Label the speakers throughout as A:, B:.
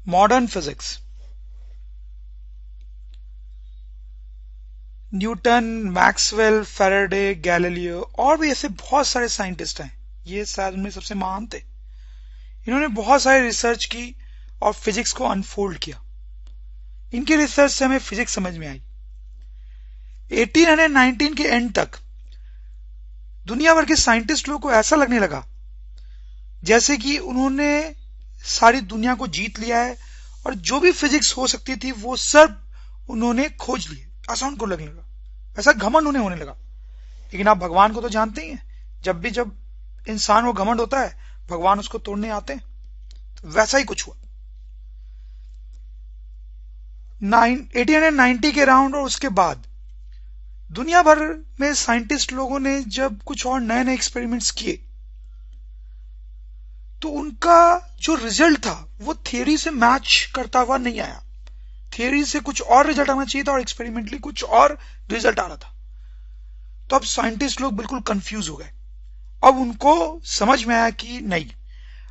A: Modern physics, Newton, Maxwell, Faraday, Galileo और भी ऐसे बहुत सारे साइंटिस्ट हैं। ये शायद उनमें सबसे महान थे। इन्होंने बहुत सारी रिसर्च की और फिजिक्स को अनफोल्ड किया। इनके रिसर्च से हमें फिजिक्स समझ में आई। 1819 के एंड तक दुनिया भर के साइंटिस्ट लोगों को ऐसा लगने लगा जैसे कि उन्होंने सारी दुनिया को जीत लिया है और जो भी फिजिक्स हो सकती थी वो सब उन्होंने खोज लिए, ऐसा उनको लगने लगा, ऐसा घमंड उन्हें होने लगा। लेकिन आप भगवान को तो जानते ही हैं, जब इंसान को घमंड होता है भगवान उसको तोड़ने आते हैं। तो वैसा ही कुछ हुआ 1890 के राउंड। और उसके बाद दुनिया भर में साइंटिस्ट लोगों ने जब कुछ और नए नए एक्सपेरिमेंट्स किए तो उनका जो रिजल्ट था वो थियरी से मैच करता हुआ नहीं आया। थियरी से कुछ और रिजल्ट आना चाहिए था और एक्सपेरिमेंटली कुछ और रिजल्ट आ रहा था। तो अब साइंटिस्ट लोग बिल्कुल कंफ्यूज हो गए। अब उनको समझ में आया कि नहीं,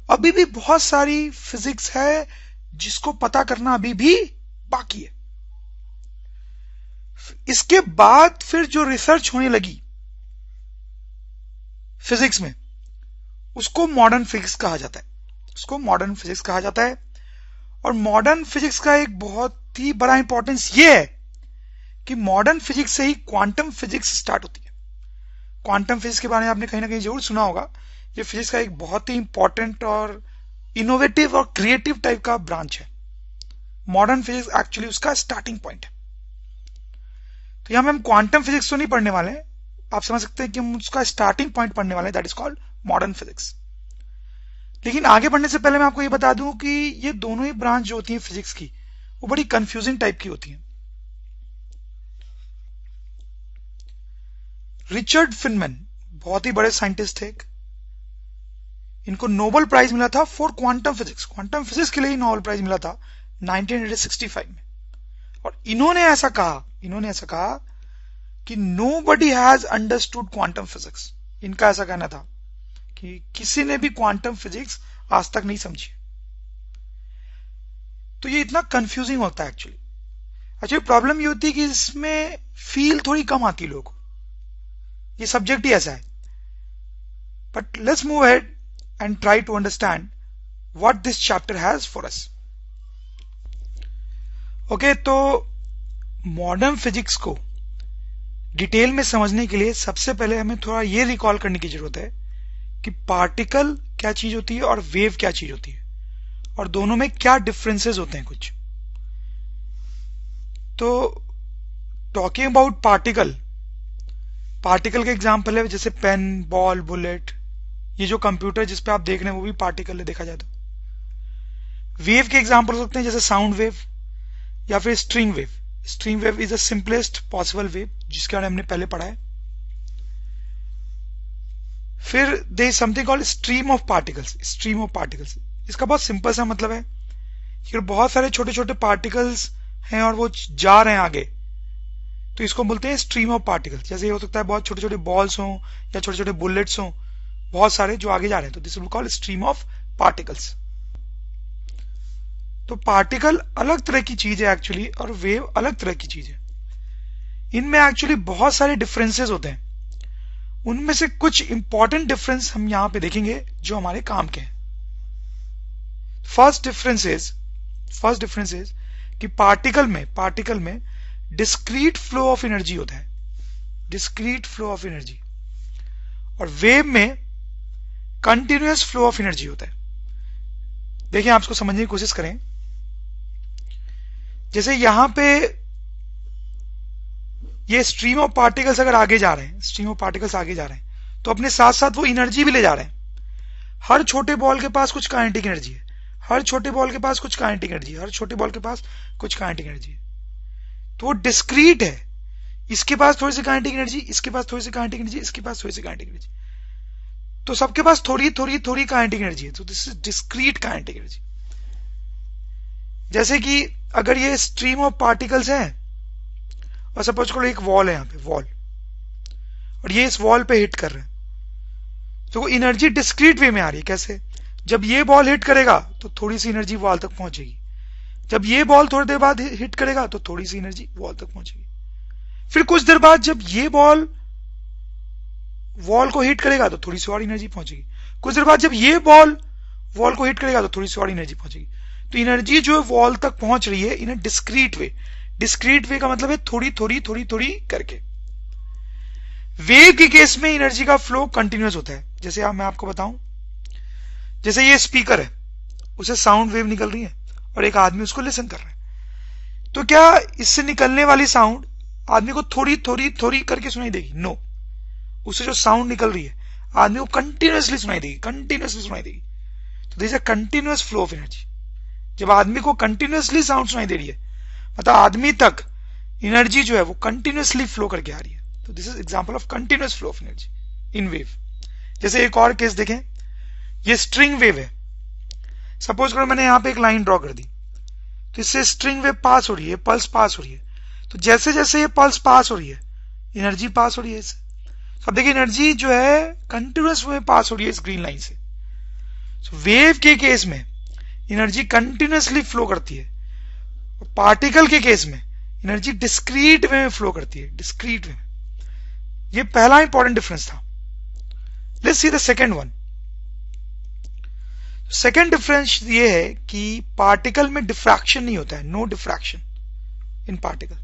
A: अभी भी बहुत सारी फिजिक्स है जिसको पता करना अभी भी बाकी है। इसके बाद फिर जो रिसर्च होने लगी फिजिक्स में उसको मॉडर्न फिजिक्स कहा जाता है। उसको मॉडर्न फिजिक्स कहा जाता है। और मॉडर्न फिजिक्स का एक बहुत ही बड़ा इंपॉर्टेंस ये है कि मॉडर्न फिजिक्स से ही क्वांटम फिजिक्स स्टार्ट होती है। क्वांटम फिजिक्स के बारे में आपने कहीं ना कहीं जरूर सुना होगा। ये फिजिक्स का एक बहुत ही इंपॉर्टेंट और इनोवेटिव और क्रिएटिव टाइप का ब्रांच है। मॉडर्न फिजिक्स एक्चुअली उसका स्टार्टिंग पॉइंट है। तो यहां में हम क्वांटम फिजिक्स तो नहीं पढ़ने वाले हैं, आप समझ सकते हैं कि हम उसका स्टार्टिंग पॉइंट पढ़ने वाले हैं, that is called modern physics. लेकिन आगे बढ़ने से पहले मैं आपको ये बता दूं कि ये दोनों ही ब्रांच जो होती है फिजिक्स की वो बड़ी कंफ्यूजिंग टाइप की होती है। रिचर्ड फिनमैन बहुत ही बड़े साइंटिस्ट थे। इनको नोबेल प्राइज मिला था for quantum physics. Quantum physics के लिए ही नोबेल प्राइज मिला था 1965 में। और इन्होंने ऐसा कहा कि nobody has understood quantum physics. इनका ऐसा कहना था कि किसी ने भी क्वांटम फिजिक्स आज तक नहीं समझी। तो ये इतना कंफ्यूजिंग होता है एक्चुअली प्रॉब्लम ये होती है कि इसमें फील थोड़ी कम आती है लोगों को, ये सब्जेक्ट ही ऐसा है। But let's move ahead and try to understand what this chapter has for us. Okay, तो मॉडर्न फिजिक्स को डिटेल में समझने के लिए सबसे पहले हमें थोड़ा ये रिकॉल करने की जरूरत है कि पार्टिकल क्या चीज होती है और वेव क्या चीज होती है और दोनों में क्या डिफरेंसेस होते हैं कुछ। तो टॉकिंग अबाउट पार्टिकल के एग्जांपल है जैसे पेन, बॉल, बुलेट। ये जो कंप्यूटर जिस पे आप देख रहे हैं वो भी पार्टिकल है देखा जाए तो। वेव के एग्जांपल हो सकते हैं जैसे साउंड वेव या फिर string wave. String wave is the simplest possible wave जिसके बारे में हमने पहले पढ़ा है। फिर they is something called stream of particles. Stream of particles इसका बहुत सिंपल सा मतलब है कि बहुत सारे छोटे छोटे पार्टिकल्स हैं और वो जा रहे हैं आगे, तो इसको बोलते हैं स्ट्रीम ऑफ पार्टिकल्स। जैसे ये हो सकता है बहुत छोटे छोटे बॉल्स हों या छोटे छोटे बुलेट्स हों, बहुत सारे जो आगे जा रहे हैं, तो this will call stream of particles. तो पार्टिकल अलग तरह की चीज है एक्चुअली और वेव अलग तरह की चीज है। इनमें एक्चुअली बहुत सारे डिफरेंसेस होते हैं। उनमें से कुछ इंपॉर्टेंट डिफरेंस हम यहां पे देखेंगे जो हमारे काम के हैं। फर्स्ट डिफरेंस इज कि पार्टिकल में डिस्क्रीट फ्लो ऑफ एनर्जी होता है, डिस्क्रीट फ्लो ऑफ एनर्जी, और वेव में कंटिन्यूअस फ्लो ऑफ एनर्जी होता है। देखिए आप इसको समझने की कोशिश करें। जैसे यहां पे ये स्ट्रीम ऑफ पार्टिकल्स अगर आगे जा रहे हैं, तो अपने साथ साथ वो एनर्जी भी ले जा रहे हैं। हर छोटे बॉल के पास कुछ काइनेटिक एनर्जी है, हर छोटे बॉल के पास कुछ काइनेटिक एनर्जी है, हर छोटे बॉल के पास कुछ काइनेटिक एनर्जी है। तो वो डिस्क्रीट है, इसके पास थोड़ी सी काइनेटिक एनर्जी, इसके पास थोड़ी सी काइनेटिक एनर्जी, इसके पास थोड़ी सी काइनेटिक एनर्जी, तो सबके पास थोड़ी थोड़ी थोड़ी काइनेटिक एनर्जी है। तो this is discrete kinetic energy. जैसे कि अगर ये स्ट्रीम ऑफ पार्टिकल्स हैं और सपोज करो एक वॉल है, यहाँ पे वॉल, और ये इस वॉल पे हिट कर रहे हैं, तो वो एनर्जी डिस्क्रीट वे में आ रही है। कैसे? जब ये बॉल हिट करेगा तो थोड़ी सी एनर्जी वॉल तक पहुंचेगी, जब ये बॉल थोड़ी देर बाद हिट करेगा तो थोड़ी सी एनर्जी वॉल तक पहुंचेगी। फिर कुछ देर बाद जब ये बॉल वॉल को हिट करेगा तो थोड़ी सी और एनर्जी पहुंचेगी। कुछ देर बाद जब ये बॉल वॉल को हिट करेगा तो थोड़ी सी और एनर्जी पहुंचेगी। तो एनर्जी जो है वॉल तक पहुंच रही है इन अ डिस्क्रीट वे। डिस्क्रीट वे का मतलब है थोड़ी थोड़ी थोड़ी थोड़ी करके। वेव के केस में एनर्जी का फ्लो कंटिन्यूअस होता है। जैसे मैं आपको बताऊं, जैसे ये स्पीकर है, उसे साउंड वेव निकल रही है और एक आदमी उसको लिसन कर रहा है, तो क्या इससे निकलने वाली साउंड आदमी को थोड़ी थोड़ी थोड़ी करके सुनाई देगी? नो, उससे जो साउंड निकल रही है आदमी को कंटिन्यूअसली सुनाई देगी, कंटिन्यूअसली सुनाई देगी। तो this is a continuous flow of energy. जब आदमी को कंटिन्यूअसली साउंड सुनाई दे रही है मतलब आदमी तक एनर्जी जो है वो कंटिन्यूअसली फ्लो करके आ रही है। तो this is example of continuous flow of energy in wave. जैसे एक और केस देखें, ये स्ट्रिंग वेव है। सपोज करो मैंने यहां पे एक लाइन ड्रॉ कर दी, तो इससे स्ट्रिंग वेव पास हो रही है, पल्स पास हो रही है। तो जैसे जैसे ये पल्स पास हो रही है एनर्जी पास हो रही है इससे। तो अब देखिए एनर्जी जो है कंटिन्यूअस वे पास हो रही है इस ग्रीन लाइन से। तो वेव के केस में एनर्जी कंटिन्यूअसली फ्लो करती है, और पार्टिकल के केस में एनर्जी डिस्क्रीट वे में फ्लो करती है, डिस्क्रीट वे में। ये पहला इंपॉर्टेंट डिफरेंस था। Let's see the second one. Second difference ये है कि पार्टिकल में डिफ्रैक्शन नहीं होता है, नो डिफ्रैक्शन इन पार्टिकल।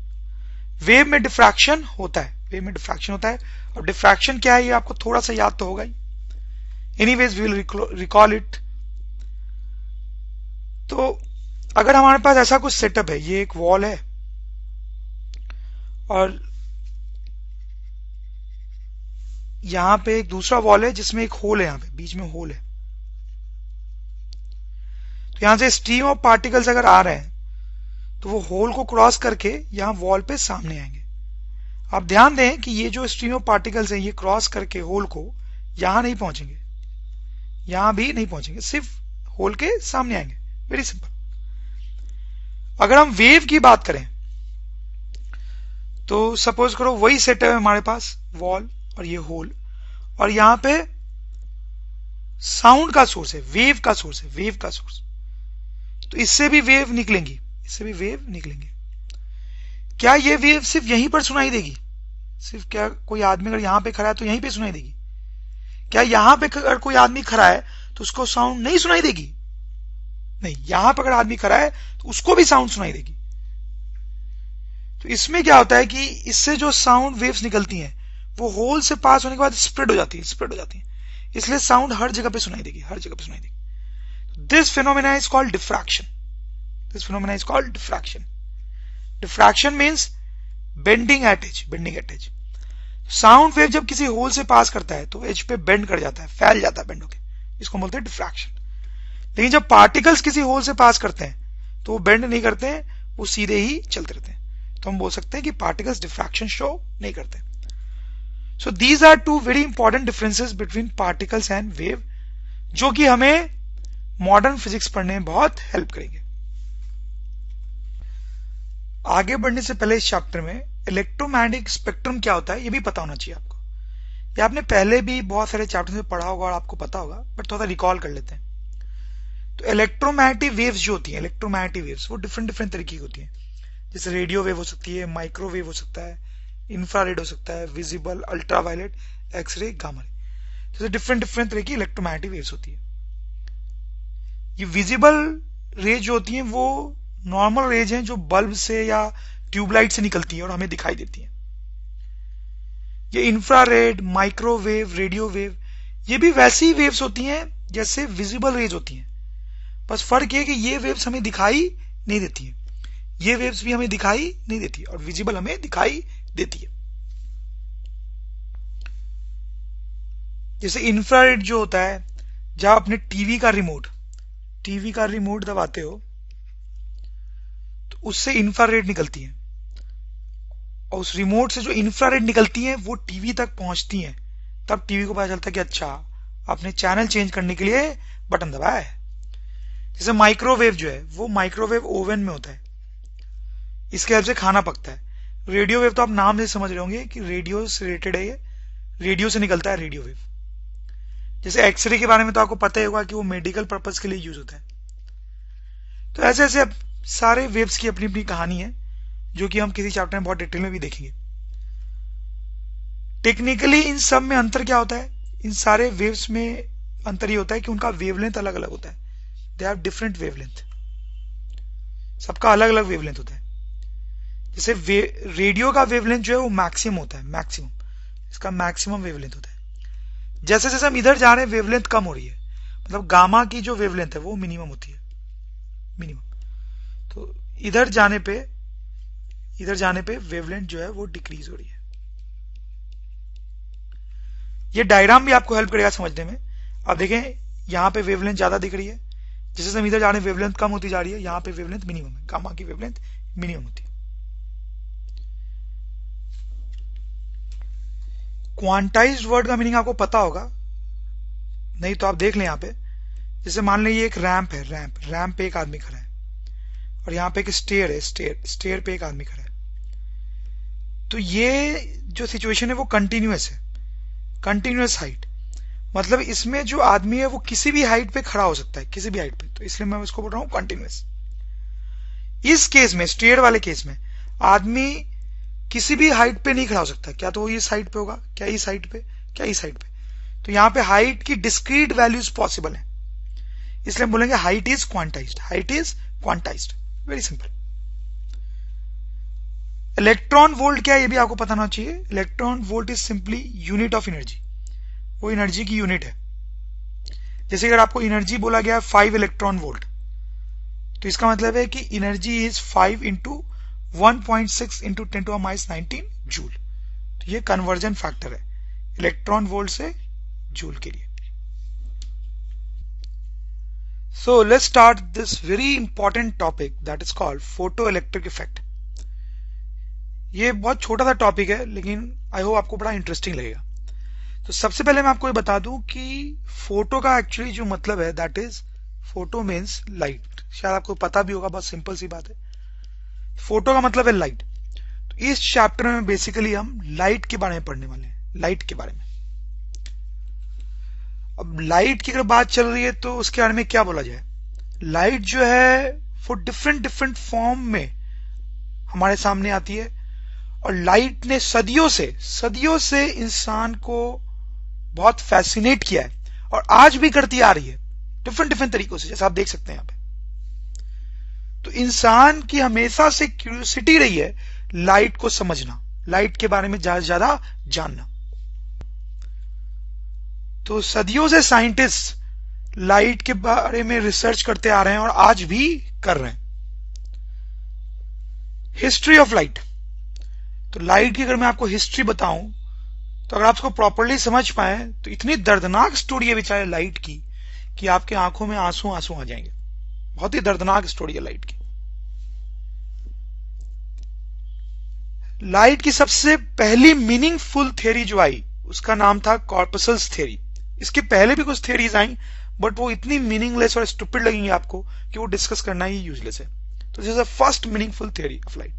A: वेव में डिफ्रैक्शन होता है, वेव में डिफ्रैक्शन होता है। और डिफ्रैक्शन क्या है ये आपको थोड़ा सा याद तो होगा ही। Anyways we will recall it. तो अगर हमारे पास ऐसा कुछ सेटअप है, ये एक वॉल है और यहां पे एक दूसरा वॉल है जिसमें एक होल है, यहां पे बीच में होल है। तो यहां से स्ट्रीम ऑफ पार्टिकल्स अगर आ रहे हैं तो वो होल को क्रॉस करके यहां वॉल पे सामने आएंगे। आप ध्यान दें कि ये जो स्ट्रीम ऑफ पार्टिकल्स है ये क्रॉस करके होल को यहां नहीं पहुंचेंगे, यहां भी नहीं पहुंचेंगे, सिर्फ होल के सामने आएंगे। Very simple. अगर हम वेव की बात करें तो सपोज करो वही सेटअप है हमारे पास, वॉल और ये होल, और यहां पे साउंड का सोर्स है, वेव का सोर्स है, वेव का सोर्स। तो इससे भी वेव निकलेंगी, इससे भी वेव निकलेंगे। क्या ये वेव सिर्फ यहीं पर सुनाई देगी? सिर्फ क्या कोई आदमी अगर यहां पे खड़ा है तो यहीं पे सुनाई देगी? क्या यहां पे अगर कोई आदमी खड़ा है तो उसको साउंड नहीं सुनाई देगी? नहीं, यहां पर अगर आदमी खड़ा है तो उसको भी साउंड सुनाई देगी। तो इसमें क्या होता है कि इससे जो साउंड वेव्स निकलती हैं वो होल से पास होने के बाद स्प्रेड हो जाती है, स्प्रेड हो जाती है। इसलिए साउंड हर जगह पे सुनाई देगी, हर जगह पे सुनाई देगी। This phenomena is called diffraction. This phenomena is called diffraction. Diffraction means bending at edge, bending at edge. Sound wave जब किसी होल से पास करता है तो एज पे बेंड कर जाता है, फैल जाता है बेंड होके, इसको बोलते हैं डिफ्रैक्शन। लेकिन जब पार्टिकल्स किसी होल से पास करते हैं तो वो बेंड नहीं करते हैं, वो सीधे ही चलते रहते हैं। तो हम बोल सकते हैं कि पार्टिकल्स डिफ्रैक्शन शो नहीं करते। So these are two very important differences between particles and wave, जो कि हमें मॉडर्न फिजिक्स पढ़ने में बहुत हेल्प करेंगे। आगे बढ़ने से पहले इस चैप्टर में इलेक्ट्रोमैग्नेटिक स्पेक्ट्रम क्या होता है ये भी पता होना चाहिए आपको। ये आपने पहले भी बहुत सारे चैप्टर में पढ़ा होगा और आपको पता होगा, बट थोड़ा रिकॉल कर लेते हैं। तो इलेक्ट्रोमैग्नेटिक वेव्स जो होती हैं, इलेक्ट्रोमैग्नेटिक वेव्स वो डिफरेंट डिफरेंट तरीके की होती हैं। जैसे रेडियो वेव हो सकती है, माइक्रोवेव हो सकता है, इंफ्रारेड हो सकता है, visible, ultraviolet, x ray, gamma ray. जैसे डिफरेंट डिफरेंट तरह की इलेक्ट्रोमैग्नेटिक वेव्स होती है। ये विजिबल रेज जो होती हैं वो नॉर्मल रेज हैं जो बल्ब से या ट्यूबलाइट से निकलती है और हमें दिखाई देती है। ये इंफ्रारेड, माइक्रोवेव, रेडियो वेव, ये भी वैसी वेव्स होती हैं जैसे विजिबल रेज होती हैं। बस फर्क ये कि ये वेव्स हमें दिखाई नहीं देती हैं, ये वेव्स भी हमें दिखाई नहीं देती और विजिबल हमें दिखाई देती है। जैसे इंफ्रारेड जो होता है, जब अपने टीवी का रिमोट दबाते हो तो उससे इंफ्रारेड निकलती है, और उस रिमोट से जो इंफ्रारेड निकलती है वो टीवी तक पहुंचती है। तब टीवी को पता चलता है कि अच्छा आपने चैनल चेंज करने के लिए बटन दबाया है। जैसे माइक्रोवेव जो है वो माइक्रोवेव ओवन में होता है, इसके हेल्प से खाना पकता है। रेडियो वेव तो आप नाम से समझ रहे होंगे कि रेडियो से रिलेटेड है, ये रेडियो से निकलता है रेडियो वेव। जैसे एक्सरे के बारे में तो आपको पता ही होगा कि वो मेडिकल पर्पज के लिए यूज होता है। तो ऐसे ऐसे सारे वेव्स की अपनी अपनी कहानी है, जो कि हम किसी चैप्टर में बहुत डिटेल में भी देखेंगे। टेक्निकली इन सब में अंतर क्या होता है? इन सारे वेव्स में अंतर ये होता है कि उनका वेवलेंथ अलग अलग होता है। दे हैव डिफरेंट वेवलेंथ, सबका अलग अलग वेवलेंथ होता है। जैसे रेडियो का वेवलेंथ जो है वो मैक्सिमम होता है, मैक्सिमम, इसका मैक्सिमम वेवलेंथ होता है। जैसे जैसे हम इधर जा रहे हैं वेवलेंथ कम हो रही है, मतलब गामा की जो वेवलेंथ है वो मिनिमम होती है, मिनिमम। तो इधर जाने पे वेवलेंथ जो है वो डिक्रीज हो रही है। ये डायग्राम भी आपको हेल्प करेगा समझने में। अब देखें यहां पे वेवलेंथ ज्यादा दिख रही है, जैसे हम इधर जा रहे हैं वेवलेंथ कम होती जा रही है, यहां पे वेवलेंथ मिनिमम है, गामा की वेवलेंथ मिनिमम होती है। क्वांटाइज्ड वर्ड का मीनिंग आपको पता होगा, नहीं तो आप देख लें यहां पे। जैसे मान लें ये एक रैंप है, रैंप पे एक आदमी खड़ा है, और यहां पे एक स्टेयर है, स्टेयर पे एक आदमी खड़ा है। तो ये जो सिचुएशन है वो कंटिन्यूअस है, कंटिन्यूअस हाइट, मतलब इसमें जो आदमी है वो किसी भी हाइट पे खड़ा हो सकता है, किसी भी हाइट पे, तो इसलिए मैं इसको बोल रहा हूं कंटिन्यूअस। इस केस में, स्टेयर वाले केस में, आदमी किसी भी हाइट पे नहीं खड़ा हो सकता, क्या तो वो इस हाइट पे होगा, क्या इस हाइट पे, क्या इस हाइट पे। तो यहां पे हाइट की डिस्क्रीट वैल्यूज पॉसिबल है, इसलिए हम बोलेंगे height is quantized, height is quantized, very simple. Electron volt क्या है ये भी आपको पता होना चाहिए। Electron volt is simply unit of energy, वो एनर्जी की यूनिट है। जैसे अगर आपको एनर्जी बोला गया है 5 इलेक्ट्रॉन वोल्ट, तो इसका मतलब है कि energy is 5 into 1.6 into 10⁻19 joule. तो ये कन्वर्जन फैक्टर है इलेक्ट्रॉन वोल्ट से जूल के लिए। So let's start this very important topic that is called photo electric effect. ये बहुत छोटा सा टॉपिक है, लेकिन आई होप आपको बड़ा इंटरेस्टिंग लगेगा। तो सबसे पहले मैं आपको ये बता दूं कि फोटो का एक्चुअली जो मतलब है that is, photo means light. शायद आपको पता भी होगा, बहुत सिंपल सी बात है। फोटो का मतलब है लाइट। तो इस चैप्टर में बेसिकली हम लाइट के बारे में पढ़ने वाले हैं, लाइट के बारे में। अब लाइट की अगर बात चल रही है तो उसके बारे में क्या बोला जाए। लाइट जो है वो डिफरेंट डिफरेंट फॉर्म में हमारे सामने आती है, और लाइट ने सदियों से इंसान को बहुत फैसिनेट किया है, और आज भी करती आ रही है डिफरेंट डिफरेंट तरीकों से, जैसा आप देख सकते हैं यहां पे। तो इंसान की हमेशा से क्यूरियोसिटी रही है लाइट को समझना, लाइट के बारे में ज्यादा से ज्यादा जानना। तो सदियों से साइंटिस्ट लाइट के बारे में रिसर्च करते आ रहे हैं, और आज भी कर रहे हैं। History of light. तो लाइट की अगर मैं आपको हिस्ट्री बताऊं, तो अगर आप उसको प्रॉपरली समझ पाए तो इतनी दर्दनाक स्टोरी है बेचारे लाइट की कि आपके आंखों में आंसू आंसू आ जाएंगे। बहुत ही दर्दनाक स्टोरी है लाइट की। लाइट की सबसे पहली मीनिंगफुल थ्योरी जो आई उसका नाम था कॉर्पसल्स थ्योरी। इसके पहले भी कुछ थ्योरीज आई, बट वो इतनी मीनिंगलेस और स्टूपिड लगेंगी आपको कि वो डिस्कस करना ही यूजलेस है। तो this is the first meaningful theory of light,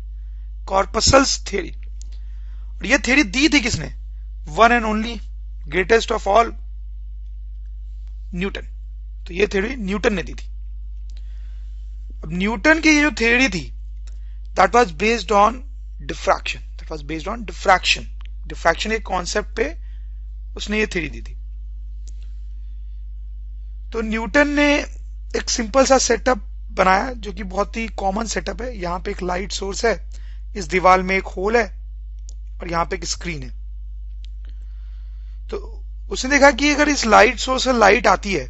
A: corpuscles theory. और ये थ्योरी दी थी किसने? One and only greatest of all, Newton. तो ये थ्योरी न्यूटन ने दी थी। अब न्यूटन की ये जो थ्योरी थी that was based on diffraction, diffraction के कॉन्सेप्ट पे उसने ये थ्योरी दी थी। तो न्यूटन ने एक सिंपल सा सेटअप बनाया जो कि बहुत ही कॉमन सेटअप है। यहां पे एक लाइट सोर्स है, इस दीवार में एक होल है, और यहां पे एक स्क्रीन है। तो उसने देखा कि अगर इस लाइट सोर्स से लाइट आती है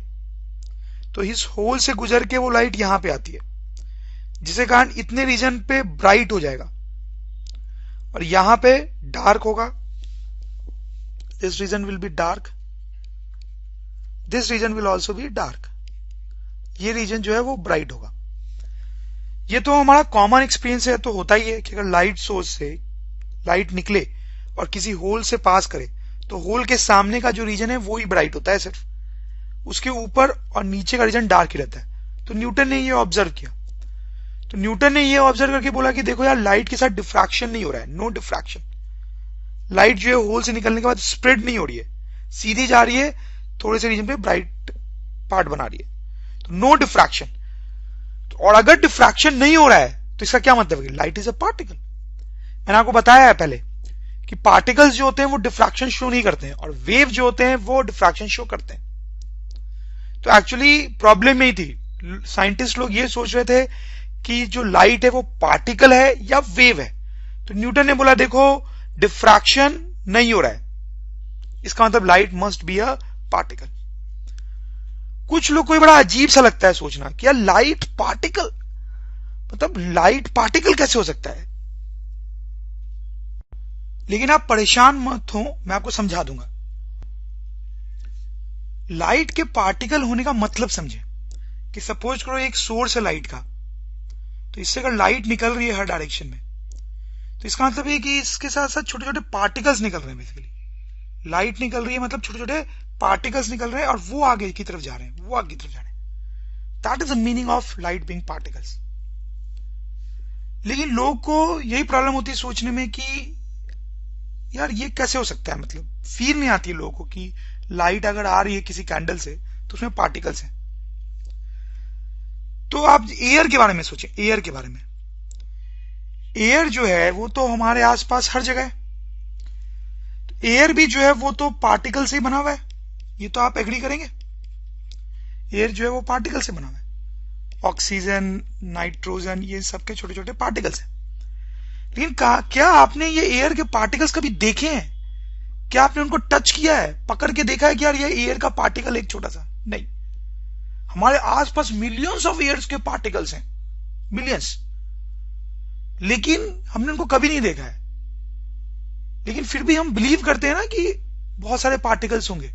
A: तो इस होल से गुजर के वो लाइट यहां पे आती है, जिसके कारण इतने रीजन पे ब्राइट हो जाएगा, और यहां पे डार्क होगा। This region will be dark, this region will also be dark. ये रीजन जो है वो ब्राइट होगा। ये तो हमारा कॉमन एक्सपीरियंस है, तो होता ही है कि अगर लाइट सोर्स से लाइट निकले और किसी होल से पास करे तो होल के सामने का जो रीजन है वो ही ब्राइट होता है, सिर्फ उसके ऊपर और नीचे का रीजन डार्क ही रहता है। तो न्यूटन ने ये ऑब्जर्व किया। तो न्यूटन ने ये ऑब्जर्व करके बोला कि देखो यार, लाइट के साथ डिफ्रैक्शन नहीं हो रहा है, नो डिफ्रैक्शन। लाइट जो है होल से निकलने के बाद स्प्रेड नहीं हो रही है, सीधी जा रही है, थोड़े से रीजन पे ब्राइट पार्ट बना रही है, तो नो डिफ्रैक्शन। तो और अगर डिफ्रैक्शन नहीं हो रहा है तो इसका क्या मतलब है? Light is a particle. मैंने आपको बताया है पहले कि पार्टिकल्स जो होते हैं वो डिफ्रैक्शन शो नहीं करते हैं, और वेव जो होते हैं वो डिफ्रैक्शन शो करते हैं। तो एक्चुअली प्रॉब्लम यही थी, साइंटिस्ट लोग ये सोच रहे थे कि जो लाइट है वो पार्टिकल है या वेव है। तो न्यूटन ने बोला देखो डिफ्रैक्शन नहीं हो रहा है, इसका मतलब light must be a particle. कुछ लोग को बड़ा अजीब सा लगता है सोचना कि यार लाइट पार्टिकल, मतलब लाइट पार्टिकल कैसे हो सकता है? लेकिन आप परेशान मत हो, मैं आपको समझा दूंगा। लाइट के पार्टिकल होने का मतलब समझे कि सपोज करो एक सोर्स है लाइट का, तो इससे अगर लाइट निकल रही है हर डायरेक्शन में, तो इसका मतलब ये कि इसके साथ साथ छोटे छोटे पार्टिकल्स निकल रहे हैं। बेसिकली लाइट निकल रही है मतलब छोटे छोटे पार्टिकल्स निकल रहे हैं और वो आगे की तरफ जा रहे हैं, वो आगे की तरफ जा रहे हैं। That is the meaning of light being particles. लेकिन लोग को यही प्रॉब्लम होती है सोचने में कि यार ये कैसे हो सकता है, मतलब फील नहीं आती है लोगों को कि लाइट अगर आ रही है किसी कैंडल से तो उसमें पार्टिकल्स हैं। तो आप एयर के बारे में सोचें, एयर के बारे में। एयर जो है वो तो हमारे आसपास हर जगह है, तो एयर भी जो है वो तो पार्टिकल से ही बना हुआ है, ये तो आप एग्री करेंगे। एयर जो है वो पार्टिकल से बना हुआ है, ऑक्सीजन, नाइट्रोजन, ये सबके छोटे छोटे पार्टिकल्स हैं। लेकिन क्या आपने ये एयर के पार्टिकल्स कभी देखे हैं? क्या आपने उनको टच किया है, पकड़ के देखा है कि यार ये एयर का पार्टिकल एक छोटा सा? नहीं, हमारे आसपास मिलियंस ऑफ एयर्स के पार्टिकल्स हैं, मिलियंस, लेकिन हमने उनको कभी नहीं देखा है। लेकिन फिर भी हम बिलीव करते हैं ना कि बहुत सारे पार्टिकल्स होंगे।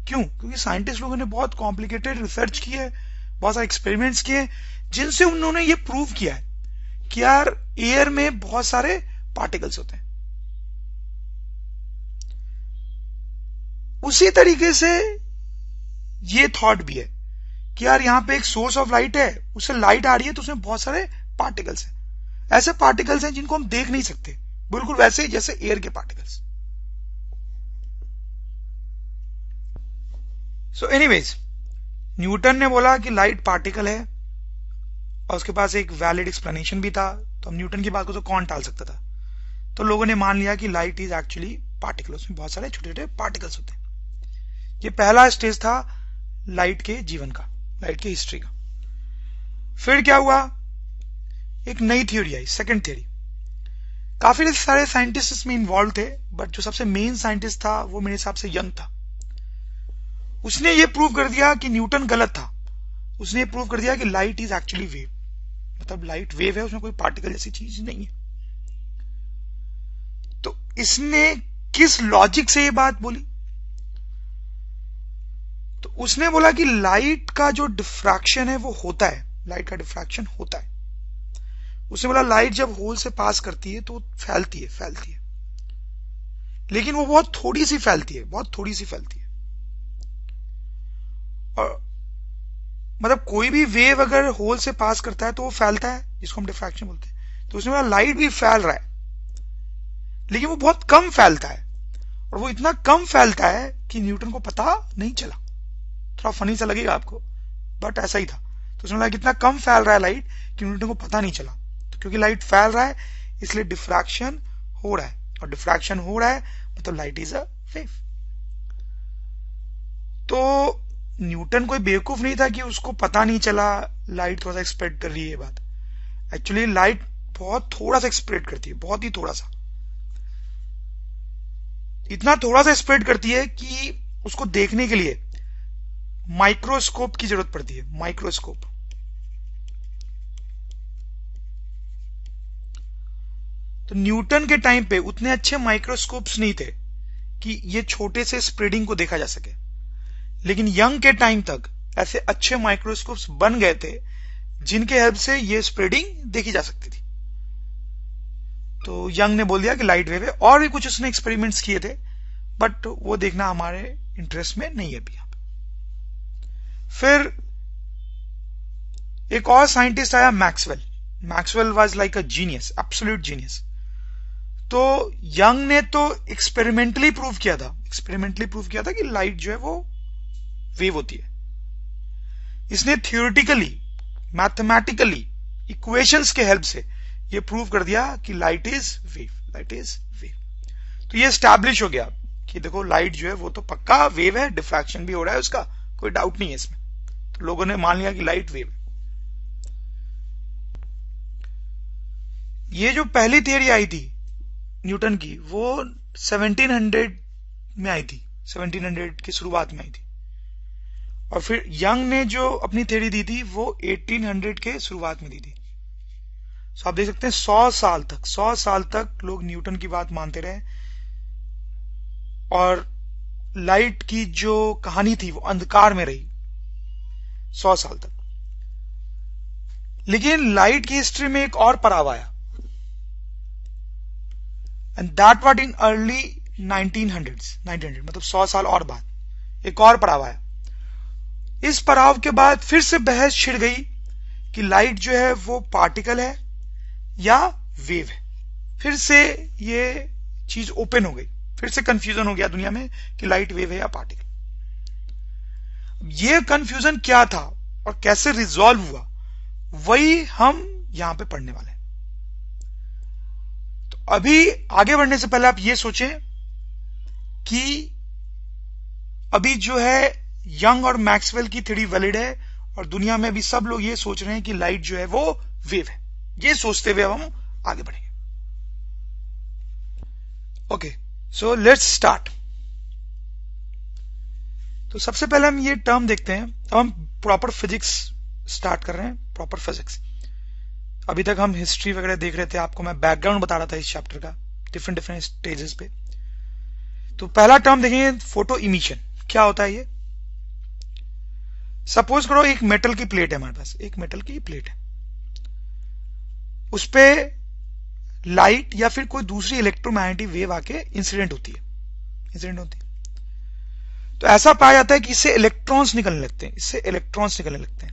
A: क्यों? क्योंकि साइंटिस्ट लोगों ने बहुत कॉम्प्लिकेटेड रिसर्च की है, बहुत सारे एक्सपेरिमेंट्स किए, जिनसे उन्होंने ये प्रूव किया है कि यार एयर में बहुत सारे पार्टिकल्स होते हैं। उसी तरीके से ये थॉट भी है कि यार यहां पे एक सोर्स ऑफ लाइट है, उससे लाइट आ रही है तो उसमें बहुत सारे पार्टिकल्स हैं। ऐसे पार्टिकल्स हैं जिनको हम देख नहीं सकते, बिल्कुल वैसे ही जैसे एयर के पार्टिकल्स। सो एनीवेज, न्यूटन ने बोला कि लाइट पार्टिकल है और उसके पास एक वैलिड एक्सप्लेनेशन भी था, तो हम न्यूटन की बात को तो कौन टाल सकता था। तो लोगों ने मान लिया कि लाइट इज एक्चुअली पार्टिकल, उसमें बहुत सारे छोटे छोटे पार्टिकल्स होते हैं। ये पहला स्टेज था लाइट के जीवन का, लाइट की हिस्ट्री का। फिर क्या हुआ, एक नई थ्योरी आई, सेकंड थ्योरी। काफी सारे साइंटिस्ट इसमें इन्वॉल्व थे, बट जो सबसे मेन साइंटिस्ट था वो मेरे हिसाब से यंग था। उसने ये प्रूव कर दिया कि न्यूटन गलत था। उसने ये प्रूव कर दिया कि लाइट इज एक्चुअली वेव, मतलब लाइट वेव है, उसमें कोई पार्टिकल जैसी चीज नहीं है। तो इसने किस लॉजिक से ये बात बोली? तो उसने बोला कि लाइट का जो डिफ्रैक्शन है वो होता है, लाइट का डिफ्रैक्शन होता है। उसने बोला लाइट जब होल से पास करती है तो फैलती है, लेकिन वो बहुत थोड़ी सी फैलती है, बहुत थोड़ी सी फैलती है। और मतलब कोई भी वेव अगर होल से पास करता है तो वो फैलता है, जिसको हम डिफ्रैक्शन बोलते हैं। तो उसने बोला लाइट भी फैल रहा है, लेकिन वो बहुत कम फैलता है, और वो इतना कम फैलता है कि न्यूटन को पता नहीं चला। थोड़ा फनी सा लगेगा आपको, बट ऐसा ही था। तो उसने बोला कितना कम फैल रहा है लाइट कि न्यूटन को पता नहीं चला। तो क्योंकि लाइट फैल रहा है इसलिए डिफ्रैक्शन हो रहा है, और डिफ्रैक्शन हो रहा है मतलब लाइट इज अ वेव। तो न्यूटन कोई बेवकूफ नहीं था कि उसको पता नहीं चला लाइट थोड़ा सा स्प्रेड कर रही है। ये बात एक्चुअली लाइट बहुत थोड़ा सा स्प्रेड करती है, बहुत ही थोड़ा सा, इतना थोड़ा सा स्प्रेड करती है कि उसको देखने के लिए माइक्रोस्कोप की जरूरत पड़ती है, माइक्रोस्कोप। तो न्यूटन के टाइम पे उतने अच्छे माइक्रोस्कोप्स नहीं थे कि ये छोटे से स्प्रेडिंग को देखा जा सके, लेकिन यंग के टाइम तक ऐसे अच्छे माइक्रोस्कोप्स बन गए थे जिनके हेल्प से ये स्प्रेडिंग देखी जा सकती थी। तो यंग ने बोल दिया कि लाइट वेव है, और भी कुछ उसने एक्सपेरिमेंट्स किए थे, बट वो देखना हमारे इंटरेस्ट में नहीं है अभी। फिर एक और साइंटिस्ट आया, Maxwell. Maxwell was like a genius, absolute genius. तो यंग ने तो एक्सपेरिमेंटली प्रूव किया था कि लाइट जो है वो वेव होती है। इसने थियोरेटिकली मैथमेटिकली इक्वेशंस के हेल्प से ये प्रूव कर दिया कि light is wave, light is wave. तो ये एस्टैब्लिश हो गया कि देखो लाइट जो है वो तो पक्का वेव है, डिफ्रैक्शन भी हो रहा है उसका, कोई डाउट नहीं है इसमें। तो लोगों ने मान लिया कि लाइट वेव है। ये जो पहली थियरी आई थी न्यूटन की वो 1700 में आई थी, 1700 की शुरुआत में आई थी। और फिर यंग ने जो अपनी थ्योरी दी थी वो 1800 के शुरुआत में दी थी। तो आप देख सकते हैं 100 साल तक लोग न्यूटन की बात मानते रहे और लाइट की जो कहानी थी वो अंधकार में रही 100 साल तक। लेकिन लाइट की हिस्ट्री में एक और पड़ाव आया, and that watt in early 1900 मतलब 100 साल और बाद एक और पड़ाव आया। इस पड़ाव के बाद फिर से बहस छिड़ गई कि लाइट जो है वो पार्टिकल है या वेव है। फिर से ये चीज ओपन हो गई, फिर से कंफ्यूजन हो गया दुनिया में कि लाइट वेव है या पार्टिकल। ये कंफ्यूजन क्या था और कैसे रिजॉल्व हुआ, वही हम यहां पे पढ़ने वाले हैं। तो अभी आगे बढ़ने से पहले आप ये सोचें कि अभी जो है यंग और मैक्सवेल की थ्योरी वैलिड है और दुनिया में भी सब लोग ये सोच रहे हैं कि लाइट जो है वो वेव है। ये सोचते हुए हम आगे बढ़ेंगे। Okay, so let's start. तो सबसे पहले हम ये टर्म देखते हैं। अब हम प्रॉपर फिजिक्स स्टार्ट कर रहे हैं, प्रॉपर फिजिक्स। अभी तक हम हिस्ट्री वगैरह देख रहे थे, आपको मैं बैकग्राउंड बता रहा था इस चैप्टर का डिफरेंट डिफरेंट स्टेजेस पे। तो पहला टर्म देखेंगे फोटो इमिशन। क्या होता है ये? सपोज करो एक मेटल की प्लेट है हमारे पास, एक मेटल की प्लेट है, उस पे लाइट या फिर कोई दूसरी इलेक्ट्रोमैग्नेटिक वेव आके इंसिडेंट होती है। तो ऐसा पाया जाता है कि इससे इलेक्ट्रॉन्स निकलने लगते हैं,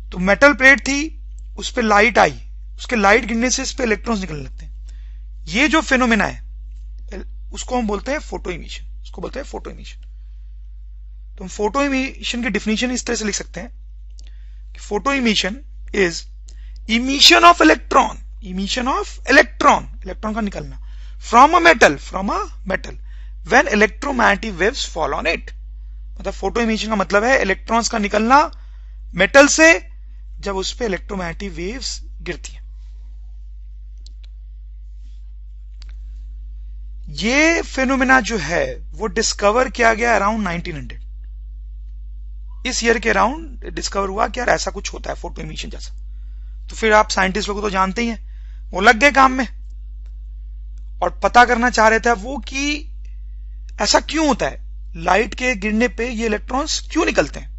A: तो मेटल प्लेट थी, उस पे लाइट आई, उसके लाइट गिरने से इस पे इलेक्ट्रॉन्स निकलने लगते हैं। ये जो फेनोमेना है उसको हम बोलते हैं फोटो इमिशन, तो हम फोटो इमिशन की डेफिनेशन इस तरह से लिख सकते हैं कि photo emission is emission of electron, electron का निकलना from a metal when electromagnetic waves fall on it. मतलब फोटो इमिशन का मतलब है इलेक्ट्रॉन्स का निकलना मेटल से जब उस पे इलेक्ट्रोमैग्नेटिक वेव्स गिरती हैं। ये फेनोमेना जो है वो डिस्कवर किया गया अराउंड 1900। इस ईयर के अराउंड डिस्कवर हुआ कि यार ऐसा कुछ होता है फोटो इमिशन जैसा। तो फिर आप साइंटिस्ट लोग तो जानते ही हैं, वो लग गए काम में और पता करना चाह रहे थे वो कि ऐसा क्यों होता है, लाइट के गिरने पे ये इलेक्ट्रॉन्स क्यों निकलते हैं।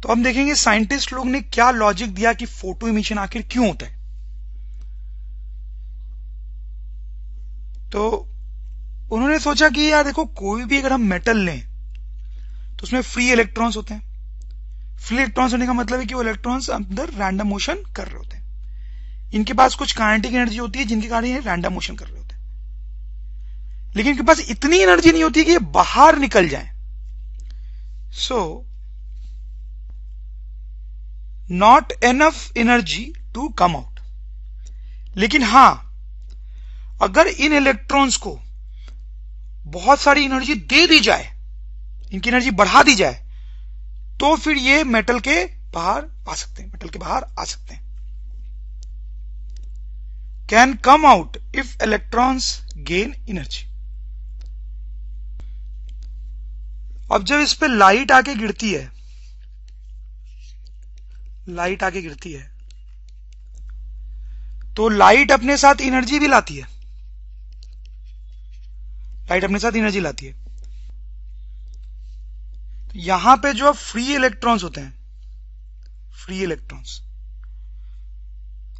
A: तो हम देखेंगे साइंटिस्ट लोग ने क्या लॉजिक दिया कि फोटो इमिशन आखिर क्यों होता है। तो उन्होंने सोचा कि यार देखो, कोई भी अगर हम मेटल लें तो उसमें फ्री इलेक्ट्रॉन्स होते हैं। फ्री इलेक्ट्रॉन्स होने का मतलब है कि वो इलेक्ट्रॉन्स अंदर रैंडम मोशन कर रहे होते हैं। इनके पास कुछ काइनेटिक एनर्जी होती है जिनके कारण ये रैंडम मोशन कर रहे होते हैं, लेकिन इनके पास इतनी एनर्जी नहीं होती कि ये बाहर निकल जाए। So not enough energy to come out. लेकिन हां, अगर इन इलेक्ट्रॉन्स को बहुत सारी एनर्जी दे दी जाए, इनकी एनर्जी बढ़ा दी जाए, तो फिर ये मेटल के बाहर आ सकते हैं, can come out if electrons gain energy. अब जब इस पे लाइट आके गिरती है, तो लाइट अपने साथ एनर्जी भी लाती है, यहां पे जो फ्री इलेक्ट्रॉन्स होते हैं,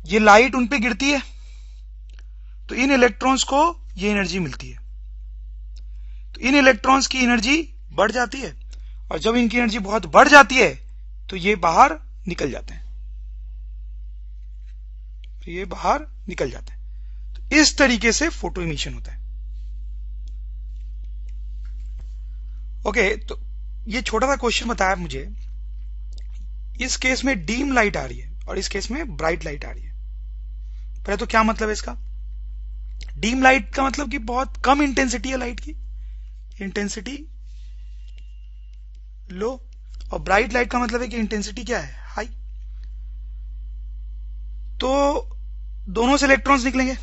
A: ये लाइट उन पे गिरती है तो इन इलेक्ट्रॉन्स को ये एनर्जी मिलती है। तो इन इलेक्ट्रॉन्स की एनर्जी बढ़ जाती है, और जब इनकी एनर्जी बहुत बढ़ जाती है तो ये बाहर निकल जाते हैं, तो इस तरीके से फोटो इमिशन होता है। ओके, तो ये छोटा सा क्वेश्चन बताया मुझे, इस केस में डीम लाइट आ रही है और इस केस में ब्राइट लाइट आ रही है। पहले तो क्या मतलब है इसका? डीम लाइट का मतलब कि बहुत कम इंटेंसिटी है लाइट की, इंटेंसिटी लो, और ब्राइट लाइट का मतलब है कि इंटेंसिटी क्या है, हाई। तो दोनों से इलेक्ट्रॉन्स निकलेंगे,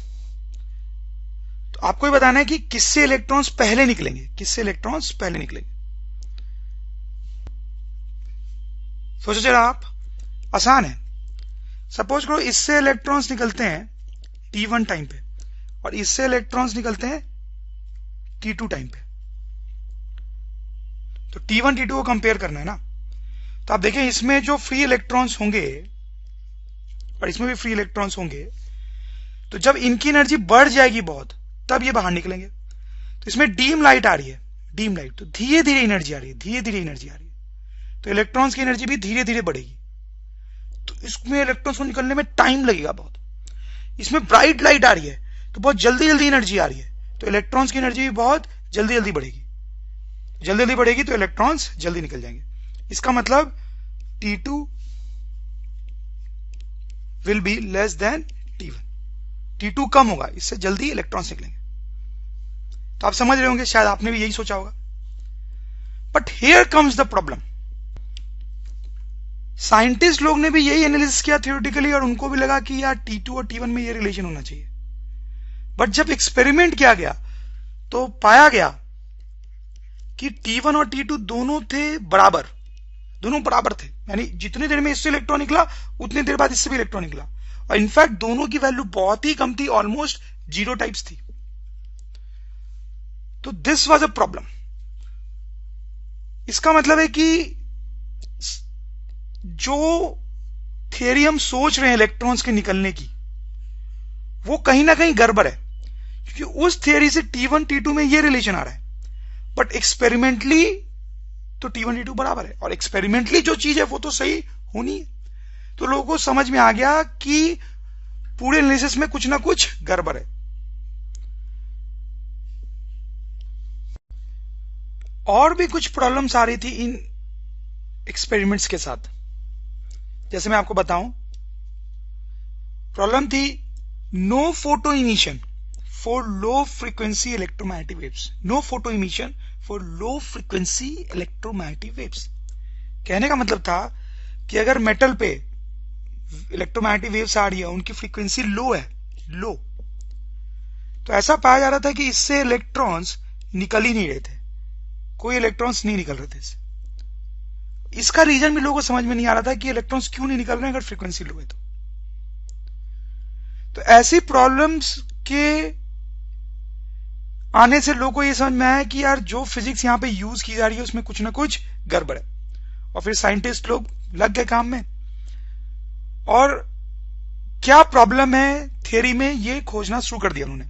A: तो आपको ही बताना है कि किससे इलेक्ट्रॉन्स पहले निकलेंगे, किससे इलेक्ट्रॉन्स पहले निकलेंगे। सोचो जरा आप, आसान है। सपोज करो इससे इलेक्ट्रॉन्स निकलते हैं T1 टाइम पे और इससे इलेक्ट्रॉन्स निकलते हैं T2 टाइम पे। तो T1 T2 को कंपेयर करना है ना, तो आप देखें इसमें जो फ्री इलेक्ट्रॉन्स होंगे और इसमें भी फ्री इलेक्ट्रॉन्स होंगे, तो जब इनकी एनर्जी बढ़ जाएगी बहुत तब ये बाहर निकलेंगे। तो इसमें डीम लाइट आ रही है, डीम लाइट, तो धीरे धीरे एनर्जी आ रही है, धीरे धीरे एनर्जी आ रही है, तो इलेक्ट्रॉन्स की एनर्जी भी धीरे धीरे बढ़ेगी, तो इसमें इलेक्ट्रॉन्स को निकलने में टाइम लगेगा बहुत। इसमें ब्राइट लाइट आ रही है तो बहुत जल्दी जल्दी एनर्जी आ रही है, तो इलेक्ट्रॉन्स की एनर्जी भी बहुत जल्दी जल्दी बढ़ेगी, जल्दी जल्दी बढ़ेगी तो इलेक्ट्रॉन्स जल्दी निकल जाएंगे। इसका मतलब T2 will be less than T1, T2 कम होगा, इससे जल्दी इलेक्ट्रॉन्स निकलेंगे। तो आप समझ रहे होंगे, शायद आपने भी यही सोचा होगा। But here comes the problem. Scientist लोग ने भी यही एनालिसिस किया थियोरेटिकली और उनको भी लगा कि यार T2 और T1 में ये रिलेशन होना चाहिए। बट जब एक्सपेरिमेंट किया गया तो पाया गया कि T1 और T2 दोनों थे बराबर, दोनों बराबर थे, यानी जितनी देर में इससे इलेक्ट्रॉन निकला उतनी देर बाद इससे भी इलेक्ट्रॉन निकला, और इनफैक्ट दोनों की वैल्यू बहुत ही कम थी, ऑलमोस्ट जीरो टाइप्स थी। तो दिस वाज अ प्रॉब्लम। इसका मतलब है कि जो थियरी हम सोच रहे हैं इलेक्ट्रॉन्स के निकलने की, वो कहीं ना कहीं गड़बड़ है, क्योंकि उस थियरी से T1 T2 में ये रिलेशन आ रहा है, बट एक्सपेरिमेंटली तो T1 T2 बराबर है, और एक्सपेरिमेंटली जो चीज है वो तो सही होनी है। तो लोगों को समझ में आ गया कि पूरे एनालिसिस में कुछ ना कुछ गड़बड़ है। और भी कुछ प्रॉब्लम्स आ रही थी इन एक्सपेरिमेंट्स के साथ, जैसे मैं आपको बताऊं। प्रॉब्लम थी no photo emission for low frequency electromagnetic waves, no photo emission for low frequency electromagnetic waves. कहने का मतलब था कि अगर मेटल पे इलेक्ट्रोमैग्नेटिक वेव्स आ रही है, उनकी फ्रीक्वेंसी लो है, लो, तो ऐसा पाया जा रहा था कि इससे इलेक्ट्रॉन्स निकल ही नहीं रहे थे, कोई इलेक्ट्रॉन्स नहीं निकल रहे थे इससे। इसका रीजन भी लोगों को समझ में नहीं आ रहा था कि इलेक्ट्रॉन्स क्यों नहीं निकल रहे हैं अगर फ्रीक्वेंसी लो है तो ऐसी प्रॉब्लम्स के आने से लोगों को ये समझ में आया कि यार जो फिजिक्स यहां पे यूज की जा रही है उसमें कुछ ना कुछ गड़बड़ है, और फिर साइंटिस्ट लोग लग गए काम में और क्या प्रॉब्लम है थियरी में ये खोजना शुरू कर दिया उन्होंने।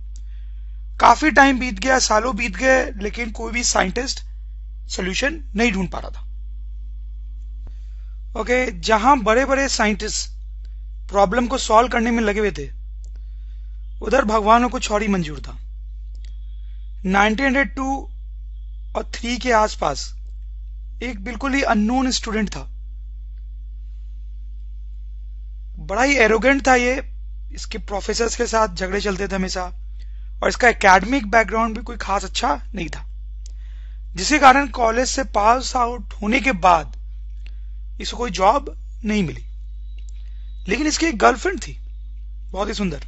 A: काफी टाइम बीत गया, सालों बीत गए, लेकिन कोई भी साइंटिस्ट सोल्यूशन नहीं ढूंढ पा रहा था। ओके, जहां बड़े बड़े साइंटिस्ट प्रॉब्लम को सॉल्व करने में लगे हुए थे, उधर भगवान को कुछ और ही मंजूर था। 1902 और 3 के आसपास एक बिल्कुल ही अननोन स्टूडेंट था, बड़ा ही एरोगेंट था ये, इसके प्रोफेसर्स के साथ झगड़े चलते थे हमेशा, और इसका एकेडमिक बैकग्राउंड भी कोई खास अच्छा नहीं था, जिसके कारण कॉलेज से पास आउट होने के बाद इसको कोई जॉब नहीं मिली। लेकिन इसकी एक गर्लफ्रेंड थी, बहुत ही सुंदर।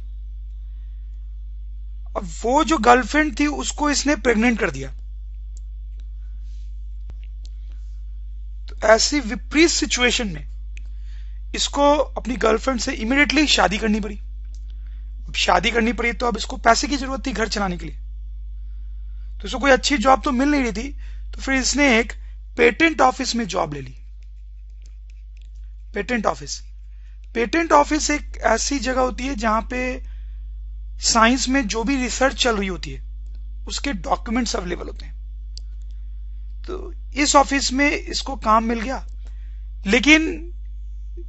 A: अब वो जो गर्लफ्रेंड थी उसको इसने प्रेग्नेंट कर दिया। तो ऐसी विपरीत सिचुएशन में इसको अपनी गर्लफ्रेंड से इमीडिएटली शादी करनी पड़ी। अब शादी करनी पड़ी तो अब इसको पैसे की जरूरत थी घर चलाने के लिए, तो इसको कोई अच्छी जॉब तो मिल नहीं रही थी, तो फिर इसने एक पेटेंट ऑफिस में जॉब ले ली। पेटेंट ऑफिस, पेटेंट ऑफिस एक ऐसी जगह होती है जहां पे साइंस में जो भी रिसर्च चल रही होती है उसके डॉक्यूमेंट्स अवेलेबल होते हैं। तो इस ऑफिस में इसको काम मिल गया, लेकिन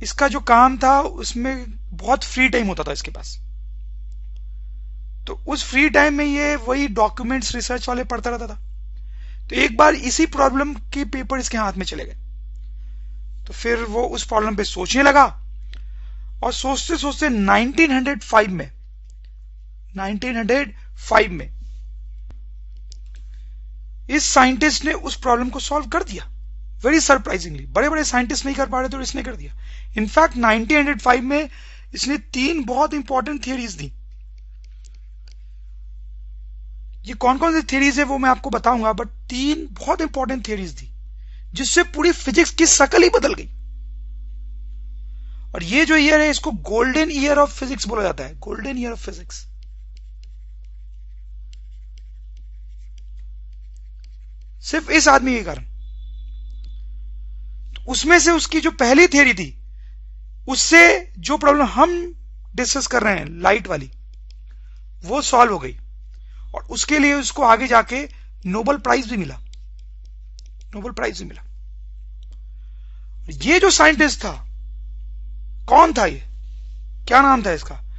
A: इसका जो काम था उसमें बहुत फ्री टाइम होता था इसके पास। तो उस फ्री टाइम में ये वही डॉक्यूमेंट्स रिसर्च वाले पढ़ता रहता था। तो एक बार इसी प्रॉब्लम के पेपर इसके हाथ में चले गए, तो फिर वो उस प्रॉब्लम पे सोचने लगा, और सोचते सोचते 1905 में इस साइंटिस्ट ने उस प्रॉब्लम को सॉल्व कर दिया। वेरी सरप्राइजिंगली, बड़े बड़े साइंटिस्ट नहीं कर पा रहे थे और इसने कर दिया। इनफैक्ट 1905 में इसने 3 बहुत इंपॉर्टेंट थियरीज दी। ये कौन कौन सी थियरीज है वो मैं आपको बताऊंगा, बट 3 बहुत इंपॉर्टेंट थियरीज दी जिससे पूरी फिजिक्स की शक्ल ही बदल गई। और ये जो ईयर है इसको गोल्डन ईयर ऑफ फिजिक्स बोला जाता है, गोल्डन ईयर ऑफ फिजिक्स। सिर्फ इस आदमी के कारण। तो उसमें से उसकी जो पहली थियरी थी, उससे जो प्रॉब्लम हम डिस्कस कर रहे हैं लाइट वाली, वो सॉल्व हो गई, और उसके लिए उसको आगे जाके नोबेल प्राइज भी मिला, नोबेल प्राइज भी मिला। ये जो साइंटिस्ट था, कौन था ये, क्या नाम था इसका?